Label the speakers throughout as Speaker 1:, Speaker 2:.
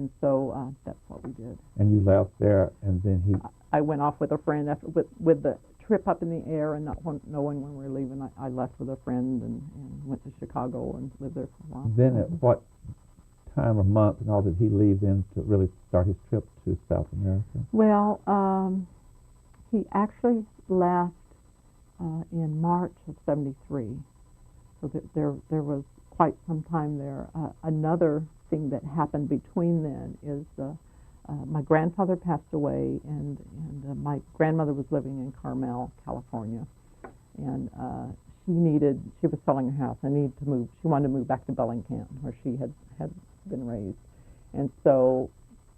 Speaker 1: And so that's what we did.
Speaker 2: And you left there, and then he...
Speaker 1: I went off with a friend after with the trip up in the air and not knowing when we were leaving. I left with a friend and went to Chicago and lived there for a while.
Speaker 2: Then at what time or month and all did he leave then to really start his trip to South America?
Speaker 1: Well, he actually left in March of '73. So there was quite some time there. Another thing that happened between then is my grandfather passed away, and my grandmother was living in Carmel, California, and she was selling her house and needed to move. She wanted to move back to Bellingham, where she had been raised. And so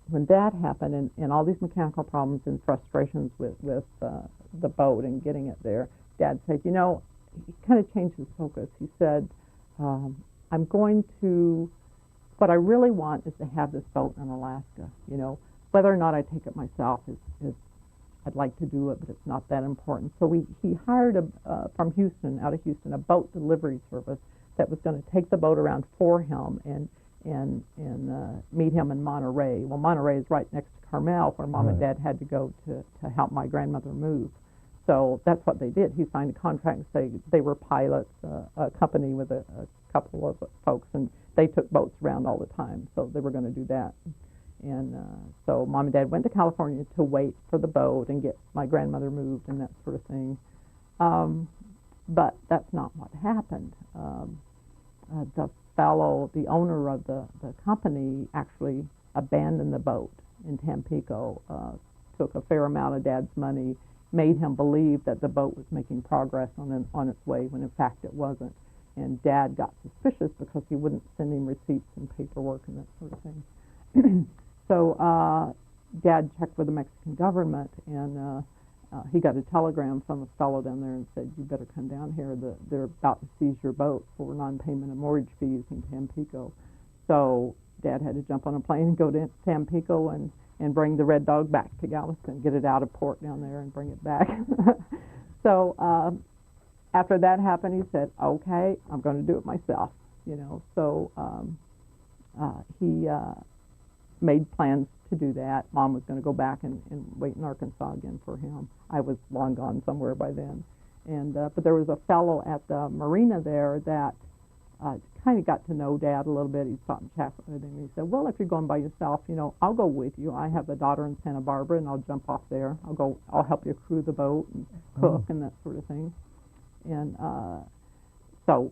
Speaker 1: when that happened, and all these mechanical problems and frustrations with the boat and getting it there, Dad said, he kind of changed his focus. He said, what I really want is to have this boat in Alaska. Whether or not I take it myself is I'd like to do it, but it's not that important. So he hired from Houston, out of Houston, a boat delivery service that was going to take the boat around for him and meet him in Monterey. Well, Monterey is right next to Carmel, where Mom and Dad had to go to help my grandmother move. So that's what they did. He signed a contract and say they were pilots, a company with a couple of folks, and they took boats around all the time. So they were going to do that. And so Mom and Dad went to California to wait for the boat and get my grandmother moved and that sort of thing. But that's not what happened. The owner of the company actually abandoned the boat in Tampico, took a fair amount of Dad's money, made him believe that the boat was making progress on its way, when in fact it wasn't. And Dad got suspicious because he wouldn't send him receipts and paperwork and that sort of thing. So Dad checked with the Mexican government, and he got a telegram from a fellow down there and said, you better come down here. They're about to seize your boat for non-payment of mortgage fees in Tampico. So Dad had to jump on a plane and go to Tampico and bring the Red Dog back to Galveston, get it out of port down there and bring it back. So after that happened, he said, okay, I'm going to do it myself. So he made plans to do that. Mom was going to go back and wait in Arkansas again for him. I was long gone somewhere by then. But there was a fellow at the marina there that kind of got to know Dad a little bit. He stopped and chatted with him. He said, well, if you're going by yourself, I'll go with you. I have a daughter in Santa Barbara, and I'll jump off there. I'll help you crew the boat and cook and that sort of thing. And so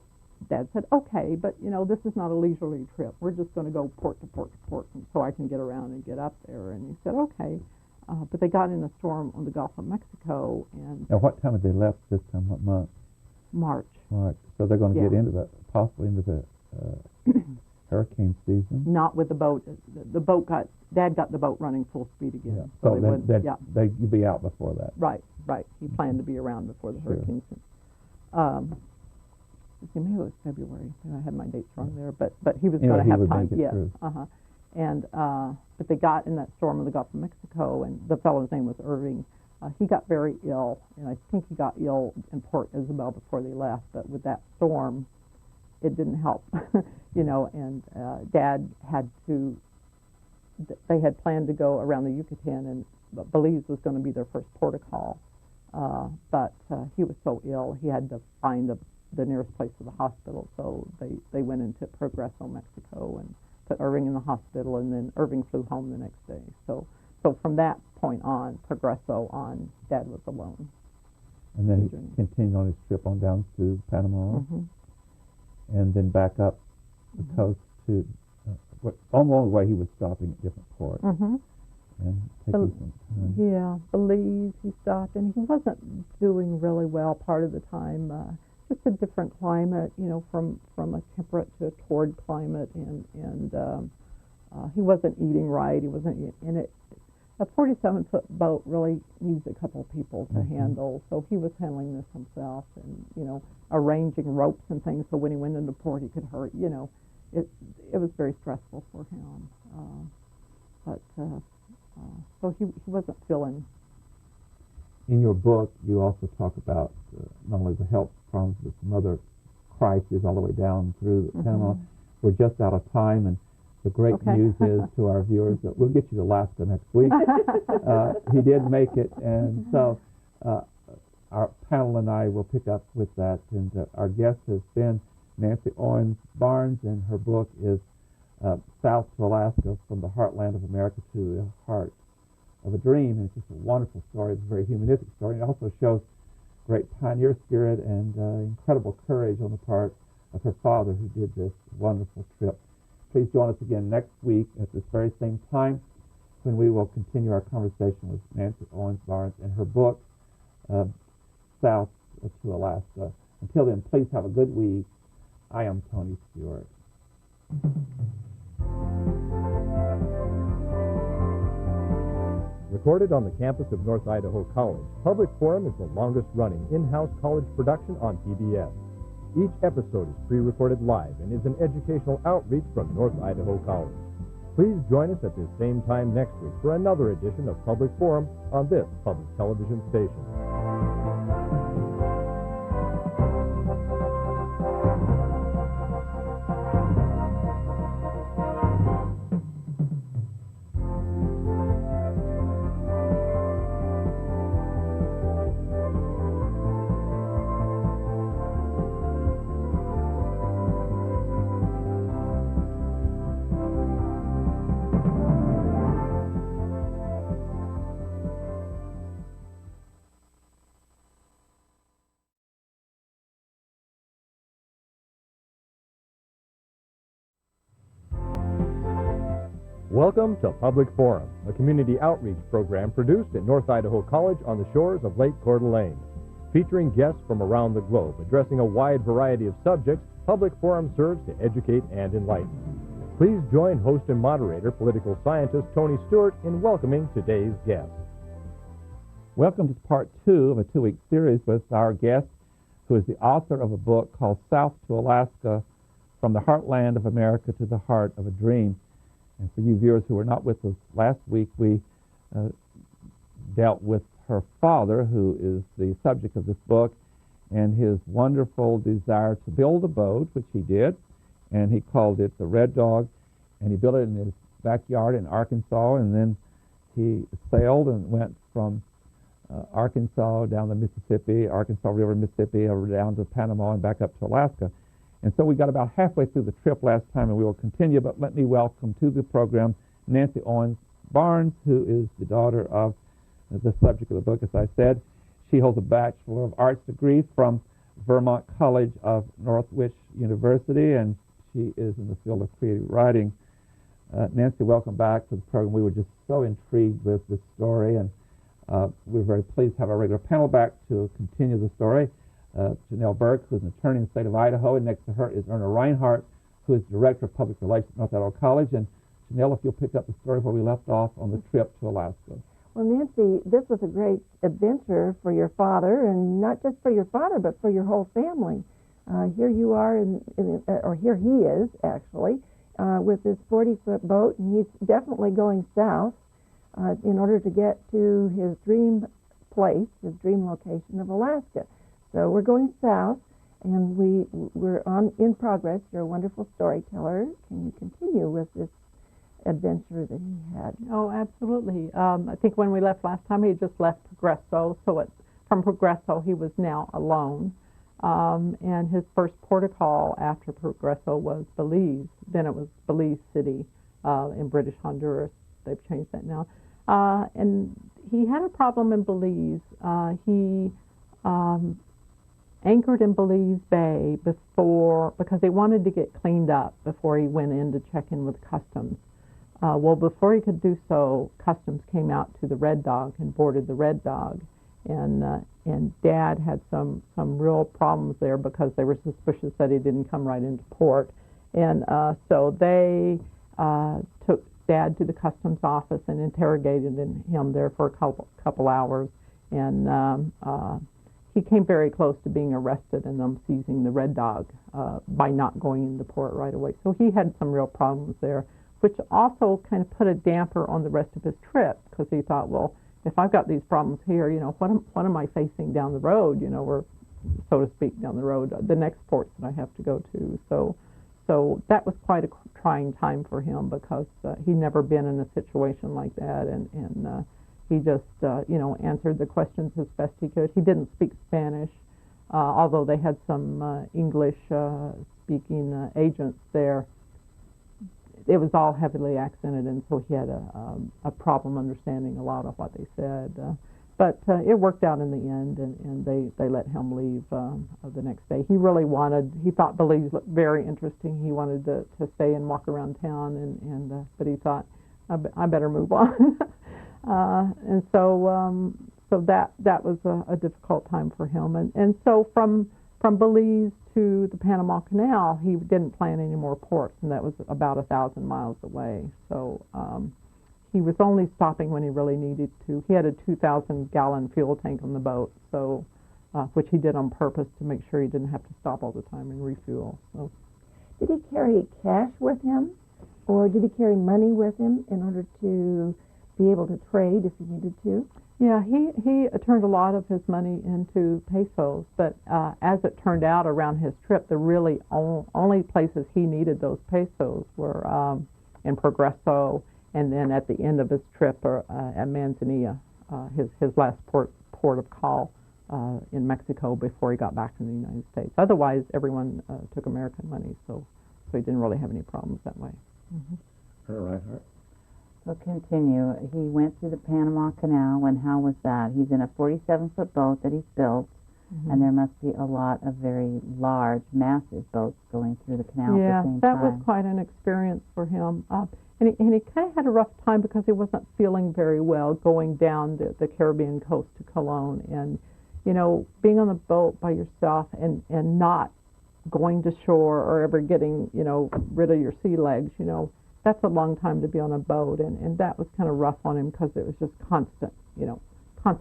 Speaker 1: Dad said, okay, but, this is not a leisurely trip. We're just going to go port to port to port so I can get around and get up there. And he said, okay. But they got in a storm on the Gulf of Mexico. And
Speaker 2: now, what time had they left this time? What month?
Speaker 1: March.
Speaker 2: March. So they're going to get possibly into the hurricane season?
Speaker 1: Not with the boat. The boat Dad got the boat running full speed again.
Speaker 2: Yeah. So you'd be out before that.
Speaker 1: Right. He planned to be around before the hurricane season. Maybe it was February. I had my dates wrong there, but he was going to have time. Yes. And but they got in that storm in the Gulf of Mexico, and the fellow's name was Irving. He got very ill, and I think he got ill in Port Isabel before they left. But with that storm, it didn't help, And Dad had to. They had planned to go around the Yucatan, and Belize was going to be their first port of call. But he was so ill, he had to find the nearest place to the hospital. So they went into Progreso, Mexico, and put Irving in the hospital, and then Irving flew home the next day. So from that point on, Progreso on, Dad was alone.
Speaker 2: And then he continued on his trip on down to Panama, and then back up the coast to, on the way he was stopping at different ports. And taking some time.
Speaker 1: Yeah, Belize he stopped, and he wasn't doing really well part of the time. Just a different climate, from a temperate to a torrid climate, and he wasn't eating right. He wasn't in it. A 47-foot boat really needs a couple of people to handle, so he was handling this himself, and arranging ropes and things so when he went into port he could hurt. It was very stressful for him. So he wasn't feeling.
Speaker 2: In your book, you also talk about not only the health problems, but some other crises all the way down through Panama. We're just out of time, and The great
Speaker 1: Okay.
Speaker 2: news is to our viewers that we'll get you to Alaska next week. He did make it, and so our panel and I will pick up with that. And our guest has been Nancy Owens Barnes, and her book is South to Alaska, From the Heartland of America to the Heart of a Dream. And it's just a wonderful story. It's a very humanistic story. And it also shows great pioneer spirit and incredible courage on the part of her father, who did this wonderful trip. Please join us again next week at this very same time, when we will continue our conversation with Nancy Owens Barnes and her book, South to Alaska. Until then, please have a good week. I am Tony Stewart.
Speaker 3: Recorded on the campus of North Idaho College, Public Forum is the longest-running in-house college production on PBS. Each episode is pre-recorded live and is an educational outreach from North Idaho College. Please join us at this same time next week for another edition of Public Forum on this public television station. Welcome to Public Forum, a community outreach program produced at North Idaho College on the shores of Lake Coeur d'Alene. Featuring guests from around the globe addressing a wide variety of subjects, Public Forum serves to educate and enlighten. Please join host and moderator, political scientist Tony Stewart, in welcoming today's guest.
Speaker 2: Welcome to part 2 of a 2-week series with our guest, who is the author of a book called South to Alaska, From the Heartland of America to the Heart of a Dream. And for you viewers who were not with us last week, we dealt with her father, who is the subject of this book, and his wonderful desire to build a boat, which he did, and he called it the Red Dog, and he built it in his backyard in Arkansas, and then he sailed and went from Arkansas down the Mississippi, Arkansas River, Mississippi, over down to Panama and back up to Alaska. And so we got about halfway through the trip last time, and we will continue, but let me welcome to the program Nancy Owens Barnes, who is the daughter of the subject of the book, as I said. She holds a Bachelor of Arts degree from Vermont College of Northwich University, and she is in the field of creative writing. Nancy, welcome back to the program. We were just so intrigued with this story, and we're very pleased to have our regular panel back to continue the story. Janelle Burke, who's an attorney in the state of Idaho, and next to her is Erna Reinhardt, who is Director of Public Relations at North Idaho College. And Janelle, if you'll pick up the story where we left off on the trip to Alaska.
Speaker 4: Well, Nancy, this was a great adventure for your father, and not just for your father, but for your whole family. Here you are, or here he is, actually, with this 40-foot boat, and he's definitely going south in order to get to his dream place, his dream location of Alaska. So we're going south, and we're in progress. You're a wonderful storyteller. Can you continue with this adventure that he had?
Speaker 1: Oh, absolutely. I think when we left last time, he had just left Progresso, so from Progresso he was now alone. And his first port of call after Progresso was Belize. Then it was Belize City in British Honduras. They've changed that now. And he had a problem in Belize. He anchored in Belize Bay because they wanted to get cleaned up before he went in to check in with Customs. Well, before he could do so, Customs came out to the Red Dog and boarded the Red Dog. And Dad had some real problems there because they were suspicious that he didn't come right into port. And so they took Dad to the Customs office and interrogated him there for a couple hours. And he came very close to being arrested and them seizing the Red Dog by not going into port right away. So he had some real problems there, which also kind of put a damper on the rest of his trip, because he thought, well, if I've got these problems here, what am I facing down the road, or so to speak, down the road, the next ports that I have to go to. So So that was quite a trying time for him because he'd never been in a situation like that, and he just answered the questions as best he could. He didn't speak Spanish, although they had some English speaking agents there. It was all heavily accented, and so he had a problem understanding a lot of what they said. But it worked out in the end, and they let him leave the next day. He thought Belize looked very interesting. He wanted to stay and walk around town, but he thought, I better move on. And so that was a difficult time for him. And so from Belize to the Panama Canal, he didn't plan any more ports, and that was about 1,000 miles away. So he was only stopping when he really needed to. He had a 2,000-gallon fuel tank on the boat, so which he did on purpose to make sure he didn't have to stop all the time and refuel. So.
Speaker 4: Did he carry cash with him, or did he carry money with him in order to be able to trade if he needed to?
Speaker 1: Yeah, he turned a lot of his money into pesos, but as it turned out around his trip, the really only places he needed those pesos were in Progreso, and then at the end of his trip at Manzanilla, his last port of call in Mexico before he got back to the United States. Otherwise, everyone took American money, so he didn't really have any problems that way.
Speaker 2: All right.
Speaker 5: So continue. He went through the Panama Canal, and how was that? He's in a 47-foot boat that he's built, and there must be a lot of very large, massive boats going through the canal at the same time.
Speaker 1: Yeah, that was quite an experience for him. And he kind of had a rough time because he wasn't feeling very well going down the Caribbean coast to Cologne. And, being on the boat by yourself and not going to shore or ever getting, rid of your sea legs, that's a long time to be on a boat, and that was kind of rough on him because it was just constant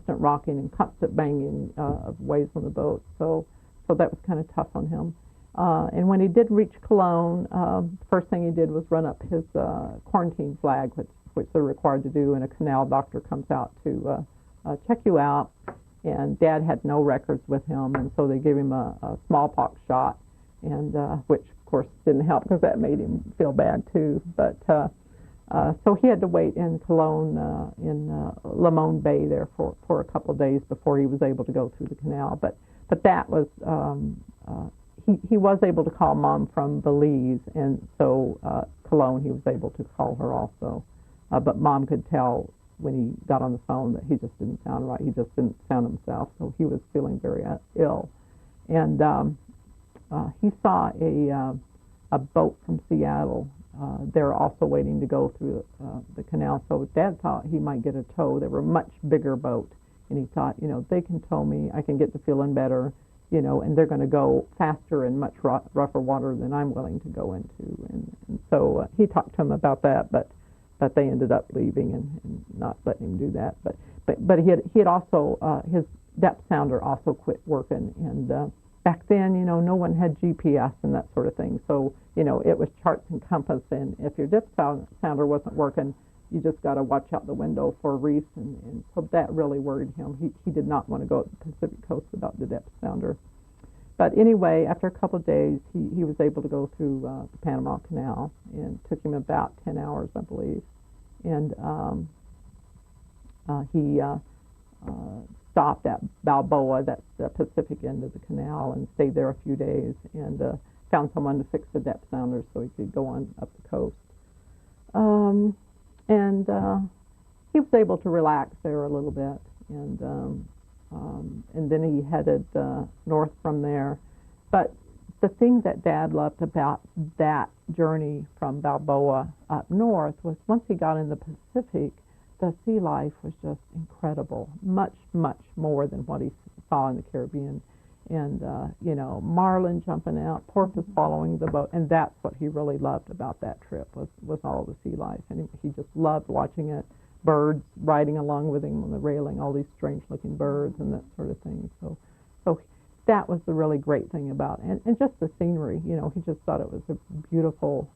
Speaker 1: rocking and constant banging of waves on the boat. So that was kind of tough on him. And when he did reach Cologne, the first thing he did was run up his quarantine flag, which they're required to do, and a canal doctor comes out to check you out. And Dad had no records with him, and so they gave him a smallpox shot, and which of course didn't help because that made him feel bad too. But so he had to wait in Cologne in Limon Bay there for a couple of days before he was able to go through the canal. But that was he was able to call Mom from Belize, and so Cologne he was able to call her also. But Mom could tell when he got on the phone that he just didn't sound right. He just didn't sound himself, so he was feeling very ill. And he saw a boat from Seattle. They're also waiting to go through the canal, so Dad thought he might get a tow. They were a much bigger boat, and he thought, they can tow me, I can get to feeling better, and they're going to go faster and much rougher water than I'm willing to go into. And so he talked to him about that, but they ended up leaving and not letting him do that. But he had also his depth sounder also quit working, and back then, no one had GPS and that sort of thing. So, it was charts and compass, and if your depth sounder wasn't working, you just got to watch out the window for reefs, and so that really worried him. He did not want to go to the Pacific coast without the depth sounder. But anyway, after a couple of days, he was able to go through the Panama Canal, and it took him about 10 hours, I believe. And he stopped at Balboa, that's the Pacific end of the canal, and stayed there a few days, and found someone to fix the depth sounder so he could go on up the coast. And he was able to relax there a little bit, and then he headed north from there. But the thing that Dad loved about that journey from Balboa up north was once he got in the Pacific, the sea life was just incredible, much, much more than what he saw in the Caribbean. And, marlin jumping out, porpoise following the boat, and that's what he really loved about that trip was all the sea life. And he just loved watching it, birds riding along with him on the railing, all these strange-looking birds and that sort of thing. So that was the really great thing about it. And just the scenery, he just thought it was a beautiful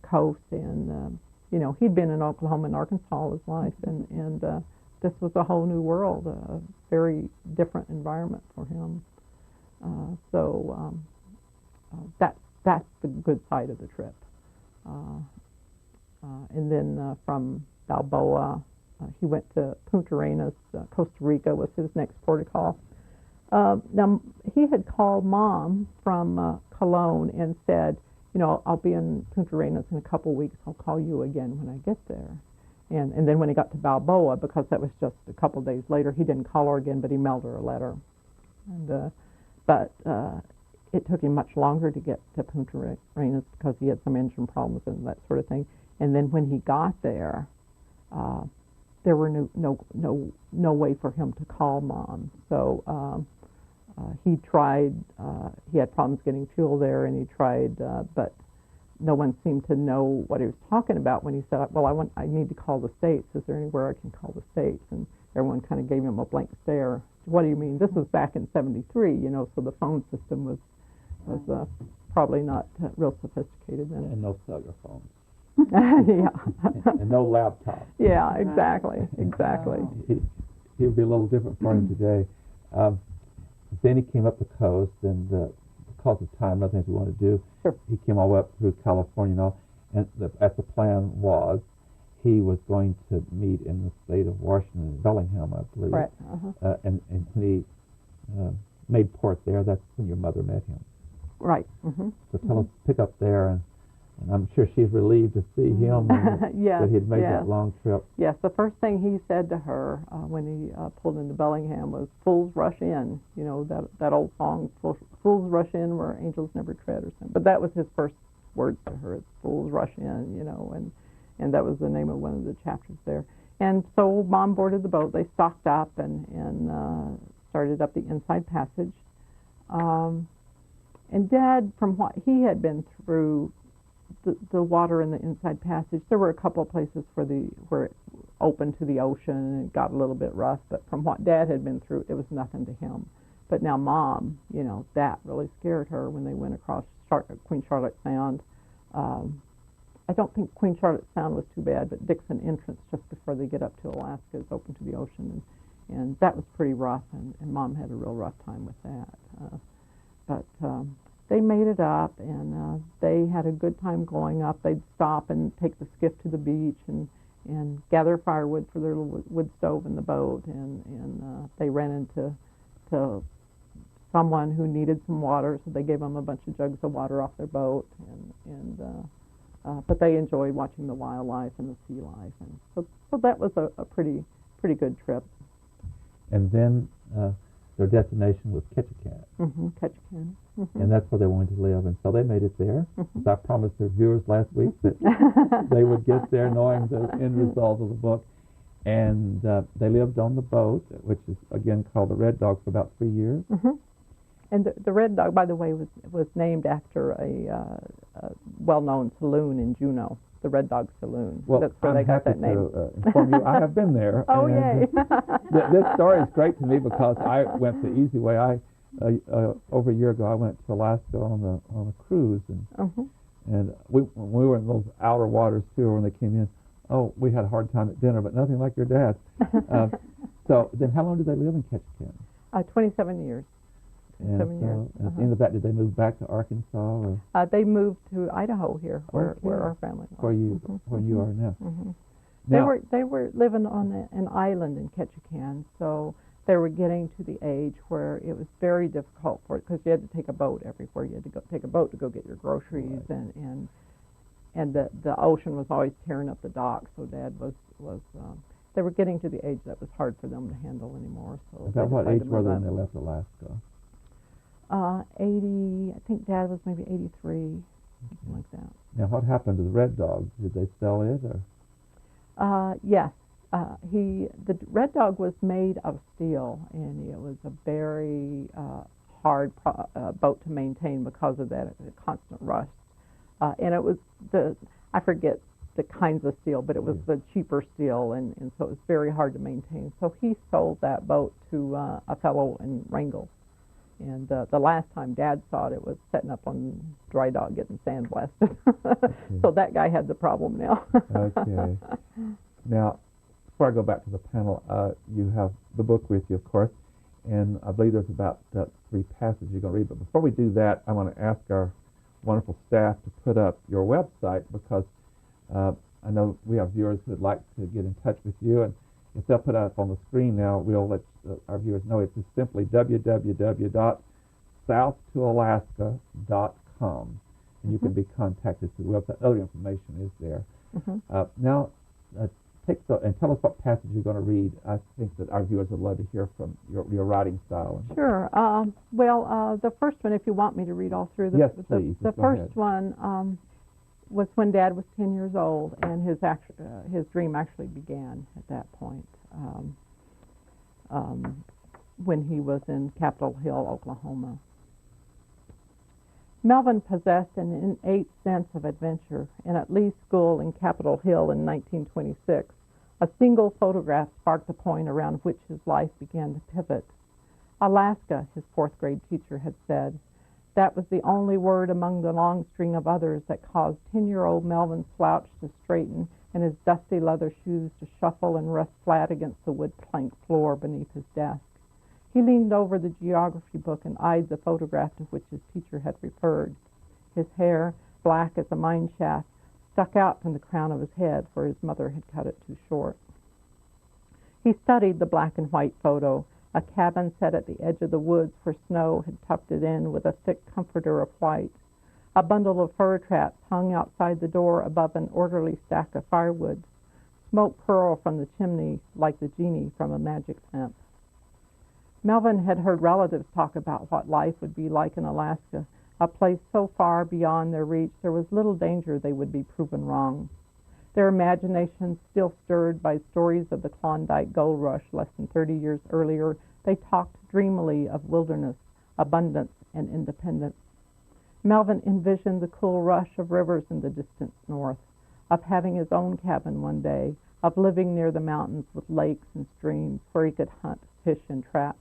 Speaker 1: coast, and he'd been in Oklahoma and Arkansas all his life, and this was a whole new world, a very different environment for him. That's that's the good side of the trip. And then from Balboa, he went to Punta Arenas. Costa Rica was his next port of call. Now, he had called Mom from Cologne and said, you know, I'll be in Punta Arenas in a couple weeks. I'll call you again when I get there. And then when he got to Balboa, because that was just a couple days later, he didn't call her again, but he mailed her a letter. And but it took him much longer to get to Punta Arenas because he had some engine problems and that sort of thing. And then when he got there, there were no way for him to call Mom. So he tried. He had problems getting fuel there, and he tried, but no one seemed to know what he was talking about when he said, "Well, I need to call the States. Is there anywhere I can call the States?" And everyone kind of gave him a blank stare. What do you mean? This was back in '73, you know, so the phone system was probably not real sophisticated then.
Speaker 2: And no cellular phones.
Speaker 1: Yeah.
Speaker 2: And no laptops.
Speaker 1: Yeah, exactly.
Speaker 2: He'll be a little different for him today. Then he came up the coast, and because of time, nothing he wanted to do.
Speaker 1: Sure.
Speaker 2: He came all the way up through California and all. And as the plan was, he was going to meet in the state of Washington, in Bellingham, I believe.
Speaker 1: Right.
Speaker 2: And when he made port there, that's when your mother met him.
Speaker 1: Right.
Speaker 2: So tell us, pick up there, and I'm sure she's relieved to see him and
Speaker 1: Yes,
Speaker 2: that he'd made
Speaker 1: yes.
Speaker 2: that long trip.
Speaker 1: Yes, the first thing he said to her when he pulled into Bellingham was, "Fools rush in." You know, that old song, "Fools rush in where angels never tread," or something. But that was his first words to her. It's "Fools rush in," you know, and that was the name of one of the chapters there. And so Mom boarded the boat. They stocked up and started up the Inside Passage. And Dad, from what he had been through, the water in the Inside Passage, there were a couple of places where it opened to the ocean and it got a little bit rough, but from what Dad had been through, it was nothing to him. But now Mom, you know, that really scared her when they went across Queen Charlotte Sound. I don't think Queen Charlotte Sound was too bad, but Dixon Entrance, just before they get up to Alaska, is open to the ocean, and that was pretty rough, and Mom had a real rough time with that. But they made it up, and they had a good time going up. They'd stop and take the skiff to the beach and gather firewood for their little wood stove in the boat, and they ran into someone who needed some water, so they gave them a bunch of jugs of water off their boat, but they enjoyed watching the wildlife and the sea life, and so that was a pretty good trip.
Speaker 2: And then their destination was Ketchikan.
Speaker 1: Ketchikan.
Speaker 2: And that's where they wanted to live. And so they made it there. As I promised their viewers last week that they would get there knowing the end result of the book. And they lived on the boat, which is, again, called the Red Dog, for about 3 years.
Speaker 1: And the Red Dog, by the way, was named after a well-known saloon in Juneau, the Red Dog Saloon.
Speaker 2: Well,
Speaker 1: that's where
Speaker 2: I'm
Speaker 1: they got
Speaker 2: happy
Speaker 1: that name.
Speaker 2: to inform you, I have been there.
Speaker 1: Oh,
Speaker 2: and
Speaker 1: yay.
Speaker 2: This story is great to me because I went the easy way. Over a year ago, I went to Alaska on a cruise, and when we were in those outer waters too, when they came in, we had a hard time at dinner, but nothing like your dad. So then, how long did they live in Ketchikan?
Speaker 1: 27 years.
Speaker 2: And
Speaker 1: 7 years.
Speaker 2: at the end of that, did they move back to Arkansas, or
Speaker 1: They moved to Idaho here, where our family was.
Speaker 2: where you are now?
Speaker 1: They were living on an island in Ketchikan, so they were getting to the age where it was very difficult for it, because you had to take a boat everywhere. You had to take a boat to go get your groceries, and the ocean was always tearing up the docks. So Dad was they were getting to the age that was hard for them to handle anymore. So
Speaker 2: about what age were they when
Speaker 1: they
Speaker 2: they left Alaska?
Speaker 1: 80. I think Dad was maybe 83, something like that.
Speaker 2: Now, what happened to the Red Dog? Did they sell it, or?
Speaker 1: Yes. The Red Dog was made of steel, and it was a very hard boat to maintain because of that constant rust. And it was I forget the kinds of steel, but it was the cheaper steel, and so it was very hard to maintain. So he sold that boat to a fellow in Wrangell. And the last time Dad saw it, it was setting up on dry dock getting sandblasted. So that guy had the problem now.
Speaker 2: Okay. Now, before I go back to the panel, you have the book with you, of course, and I believe there's about 3 passages you're going to read. But before we do that, I want to ask our wonderful staff to put up your website, because I know we have viewers who would like to get in touch with you, and if they'll put it up on the screen now, we'll let our viewers know. It's just simply www.southtoalaska.com, and you can be contacted through the website. Other information is there. Now, tell us what passage you're going to read. I think that our viewers would love to hear from your writing style.
Speaker 1: Sure. The first one, if you want me to read all through.
Speaker 2: Yes, please.
Speaker 1: The first one was when Dad was 10 years old, and his dream actually began at that point, when he was in Capitol Hill, Oklahoma. Melvin possessed an innate sense of adventure, and at Lee School in Capitol Hill in 1926, a single photograph sparked the point around which his life began to pivot. Alaska, his fourth grade teacher had said. That was the only word among the long string of others that caused 10-year-old Melvin's slouch to straighten and his dusty leather shoes to shuffle and rest flat against the wood plank floor beneath his desk. He leaned over the geography book and eyed the photograph to which his teacher had referred. His hair, black as a mine shaft, stuck out from the crown of his head, for his mother had cut it too short. He studied the black and white photo, a cabin set at the edge of the woods where snow had tucked it in with a thick comforter of white. A bundle of fur traps hung outside the door above an orderly stack of firewood. Smoke curled from the chimney like the genie from a magic lamp. Melvin had heard relatives talk about what life would be like in Alaska, a place so far beyond their reach there was little danger they would be proven wrong. Their imaginations still stirred by stories of the Klondike gold rush less than 30 years earlier, they talked dreamily of wilderness, abundance, and independence. Melvin envisioned the cool rush of rivers in the distant north, of having his own cabin one day, of living near the mountains with lakes and streams where he could hunt, fish, and trap.